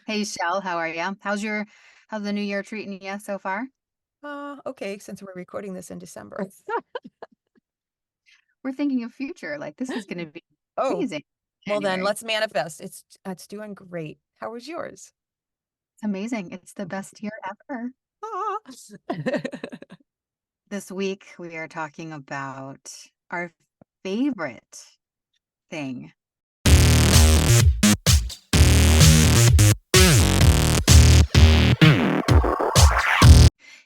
Hey, Shell, how are you? How's the new year treating you so far? Okay, since we're recording this in December. We're thinking of future, like this is going to be Oh, amazing. well then January. let's manifest. It's doing great. How was yours? It's amazing. It's the best year ever. Ah. This week we are talking about our favorite thing.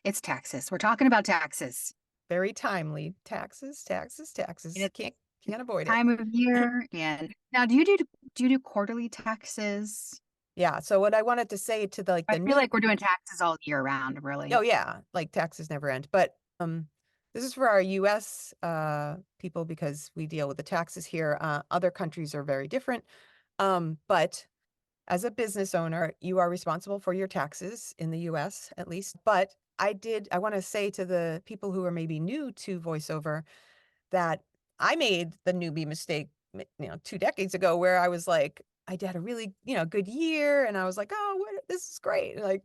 It's taxes. We're talking about taxes. Very timely. Taxes, taxes, And taxes. it's Can't avoid it. time of year. And now do you do quarterly taxes? Yeah, so what I wanted to say to I the feel new like we're doing taxes all year round, oh really. yeah, like taxes never end. But this is for our US people because we deal with the taxes here. Other countries are very different. But as a business owner, you are responsible for your taxes in the US at least. But I want to say to the people who are maybe new to voiceover that I made the newbie mistake, 2 decades ago where I was like, I did a really, good year. And I was like, oh, this is great. Like,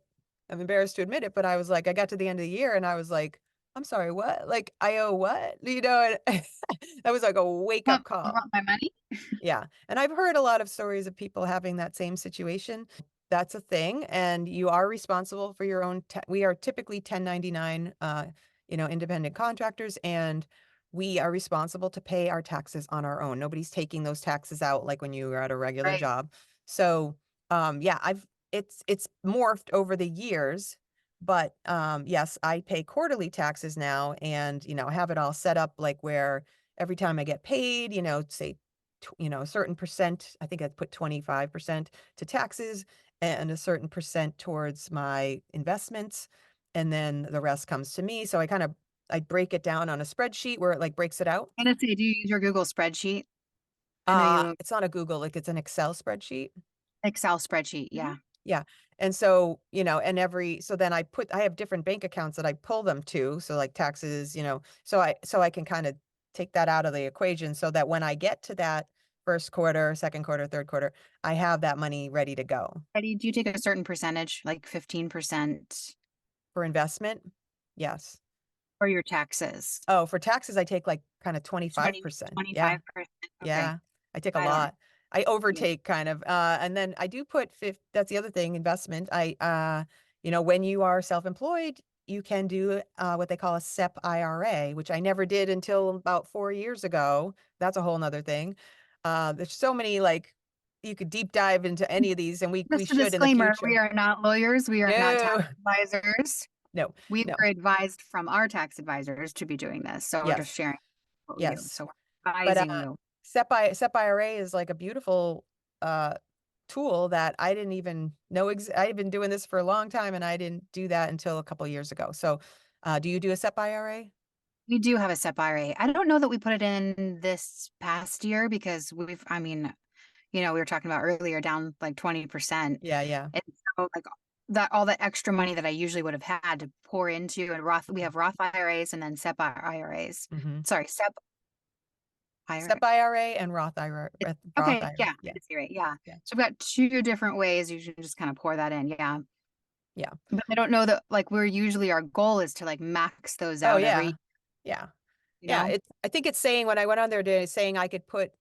I'm embarrassed to admit it, but I was like, I got to the end of the year and I was like, I'm sorry, what? Like, I owe what? And that was like a wake up You call. want my money? Yeah, and I've heard a lot of stories of people having that same situation. That's a thing, and you are responsible for your own we are typically 1099, independent contractors, and we are responsible to pay our taxes on our own. Nobody's taking those taxes out like when you are at a regular Right. job. So, yeah, it's morphed over the years, but, yes, I pay quarterly taxes now and, have it all set up like where every time I get paid, say a certain percent, I think I put 25% to taxes and a certain percent towards my investments. And then the rest comes to me. So I break it down on a spreadsheet where it like breaks it out. I'm gonna say, do you use your Google spreadsheet? I know you It's not a Google, like it's an Excel spreadsheet. Excel spreadsheet, Mhm. yeah. Yeah. And so, so then I have different bank accounts that I pull them to. So like taxes, so I can kind of take that out of the equation so that when I get to that first quarter, second quarter, third quarter, I have that money ready to go Do you take a certain percentage, like 15% for investment. Yes. for your taxes? Oh, for taxes, I take like kind of 20, 25%. Yeah. 25%? Okay. Yeah, I take a I don't lot. I yeah. overtake kind of, and then I do put that's the other thing, investment. When you are self-employed, you can do what they call a SEP IRA, which I never did until about 4 years ago. That's a whole nother thing. There's so many like you could deep dive into any of these, and we Just a should in the disclaimer, we future. are not lawyers, we are not tax No, advisors. no, We no. were advised from our tax advisors to be doing this, so we're just Yes, sharing what we do. yes. So we're But, advising you. SEP IRA is like a beautiful, uh, tool that I didn't even know I've been doing this for a long time, and I didn't do that until a couple years ago. So, do you do a SEP IRA? We do have a SEP IRA. I don't know that we put it in this past year because we were talking about earlier, down like 20%. Yeah, yeah. And so like that all the extra money that I usually would have had to pour into and Roth, we have Roth IRAs and then SEP IRAs. Mhm. Sorry, SEP IRA. SEP IRA and Roth IRA Roth Okay, IRA. yeah, I Yeah, did see right. Yeah. yeah, So we've got two different ways you should just kind of pour that in. Yeah. yeah. But I don't know that like we're usually our goal is to like max those Oh, out every, yeah. Yeah. you Yeah, know? I think it's saying when I went on there today, it's saying I could put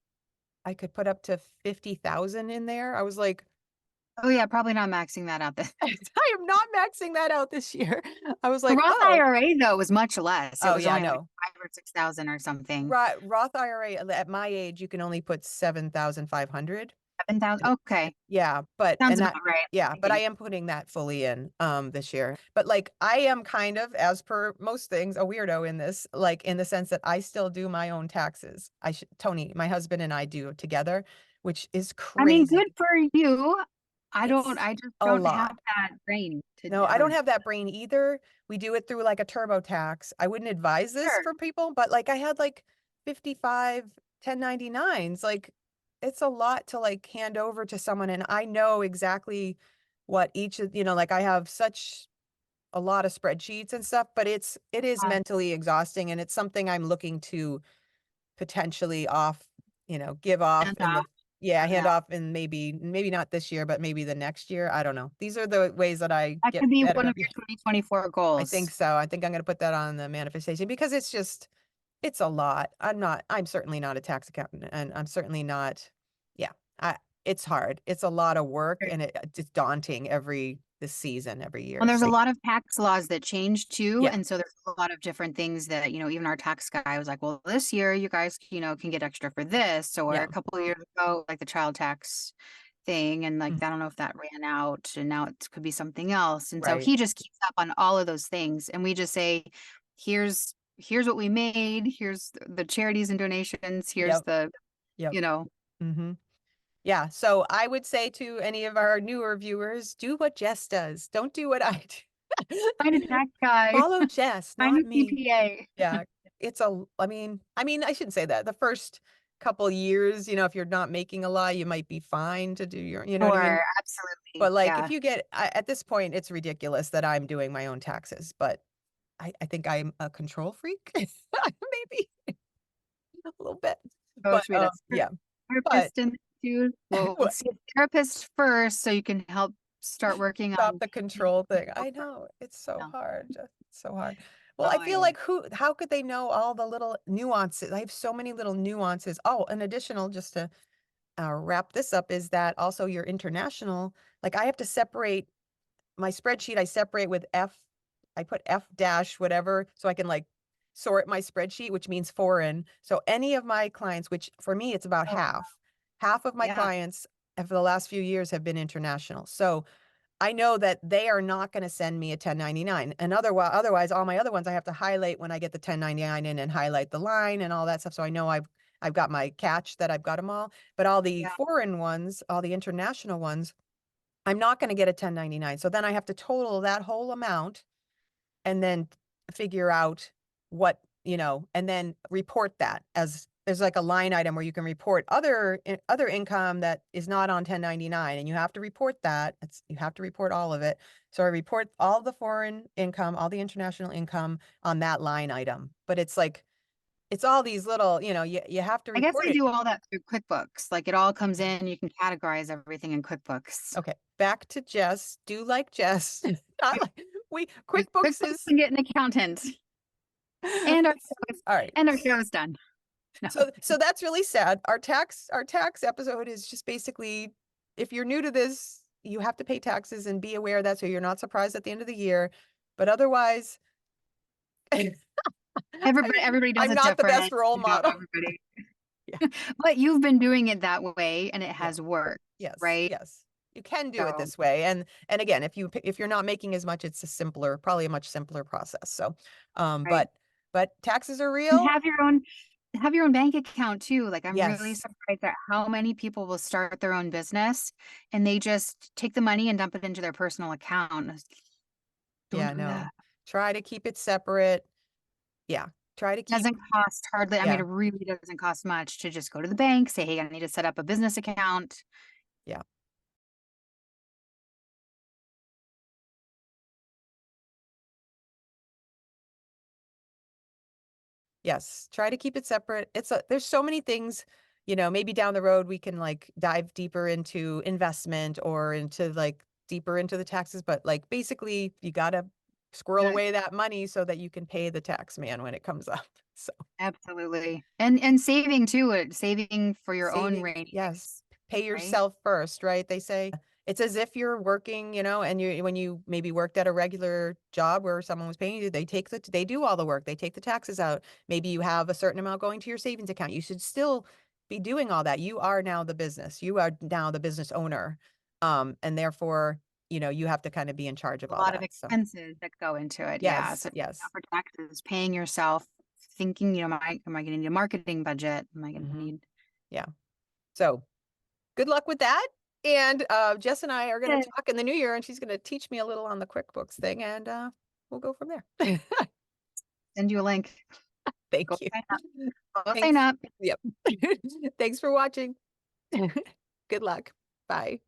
up to 50,000 in there. I was like, Oh yeah, probably not maxing that out. I am not maxing that out this year. I was The like, Roth "Oh, IRA though was much less. It oh, was yeah, only like no. 5 or 6,000 or something. Roth IRA at my age, you can only put 7,500. 7,000. And Okay. yeah, but Sounds and about that right. I'm yeah, but I thinking. am putting that fully in this year. But like I am kind of, as per most things, a weirdo in this, like in the sense that I still do my own taxes. Tony, my husband and I do it together, which is I mean, good crazy. for you. It's I just a don't have lot. that brain to No, I ever don't have that brain either. We do it through like a TurboTax. I wouldn't advise this sure. for people, but like I had like 55 1099s. Like it's a lot to like hand over to someone. And I know exactly what each of, like I have such a lot of spreadsheets and stuff, but it is Uh, mentally exhausting and it's something I'm looking to potentially give off and in the Yeah, from hand that. off and maybe not this year, but maybe the next year. I don't know. These are the ways that I That get could be better. one of your 2024 I think goals. so. I think I'm going to put that on the manifestation because it's a lot. I'm certainly not a tax accountant and I'm certainly not, yeah, it's hard. It's a lot of work and it's daunting this season, every And year. there's a So lot of tax laws that change too, yeah, and so there's a lot of different things that, even our tax guy was like, "Well, this year you guys, can get extra for this," or yeah, a couple of years ago, like the child tax thing, and like mm, I don't know if that ran out, and now it could be something else. And so right. he just keeps up on all of those things, and we just say, "Here's what we made. Here's the charities and donations. Here's Yep, the, yep. you know, Hmm. Yeah. So I would say to any of our newer viewers, do what Jess does. Don't do what I do. find a tax guy, Follow Jess, find a not me. CPA." Yeah, I mean, I shouldn't say that. The first couple years, if you're not making a lot, you might be fine to do you know what I mean? Or absolutely, But like, if yeah. you at this point, it's ridiculous that I'm doing my own taxes, but I think I'm a control freak, maybe a little bit, Oh, but, should we have a yeah, but therapist in too? Well, what see a therapist first so you can help start working stop on the making control thing. yourself I know, it's so no. hard, just so hard. Well, I Oh, feel yeah. like how could they know all the little nuances? I have so many little nuances. Oh, an additional just to wrap this up is that also your international, like I have to separate my spreadsheet. I separate with I put F dash whatever so I can like sort my spreadsheet, which means foreign. So any of my clients, which for me, it's about Oh, half of my yeah. clients for the last few years have been international. So I know that they are not going to send me a 1099. And otherwise, all my other ones, I have to highlight when I get the 1099 in and highlight the line and all that stuff. So I know I've got my catch that I've got them all. But all the Yeah. foreign ones, all the international ones, I'm not going to get a 1099. So then I have to total that whole amount and then figure out and then report that as there's like a line item where you can report other income that is not on 1099 and you have to report that. You have to report all of it. So I report all the foreign income, all the international income on that line item. But it's like it's all these little, you have to I guess report I it. do all that through QuickBooks. Like, it all comes in, you can categorize everything in QuickBooks. Okay, back to Jess. Do like Jess. Not like Use QuickBooks QuickBooks is and get an accountant, and our show is all right. and our show is done. No. So that's really sad. Our tax episode is just basically if you're new to this, you have to pay taxes and be aware of that so you're not surprised at the end of the year. But otherwise, I'm Everybody does I'm it not the best different, role model. everybody. Yeah. But you've been doing it that way, and it Yeah. has worked, Yes. right? Yes. You can do it So, this way. And again, if you're not making as much, it's probably a much simpler process. So, right. but taxes are And real. have your own bank account too. Like, I'm really Yes. surprised at how many people will start their own business and they just take the money and dump it into their personal account. Don't Yeah, do no. that. Try to keep it separate. Yeah. Try to keep, Doesn't cost hardly, I mean, yeah. it really doesn't cost much to just go to the bank, say, "Hey, I need to set up a business account." Yeah. Yes, try to keep it separate. There's so many things, maybe down the road we can like dive deeper into investment or into like deeper into the taxes, but like basically you gotta squirrel Yeah, away that money so that you can pay the tax man when it comes up. So absolutely. And saving too, saving for your own saving, rainy yes, days, pay right? yourself first, right? They say it's as if you're working, and when you maybe worked at a regular job where someone was paying you, they do all the work, they take the taxes out. Maybe you have a certain amount going to your savings account. You should still be doing all that. You are now the business. You are now the business owner. And therefore, you have to kind of be in charge of A all lot of that. So expenses that go into it. Yeah. yes, So yes. for taxes, paying yourself, thinking, am I gonna need a marketing budget? Am I gonna Hmm. need Yeah. So good luck with that. And Jess and I are going to Yeah. talk in the new year, and she's going to teach me a little on the QuickBooks thing, and we'll go from there. Send you a link. Go Thank you. sign up. Go sign Thanks. up. Yep. Thanks for watching. Good luck. Bye.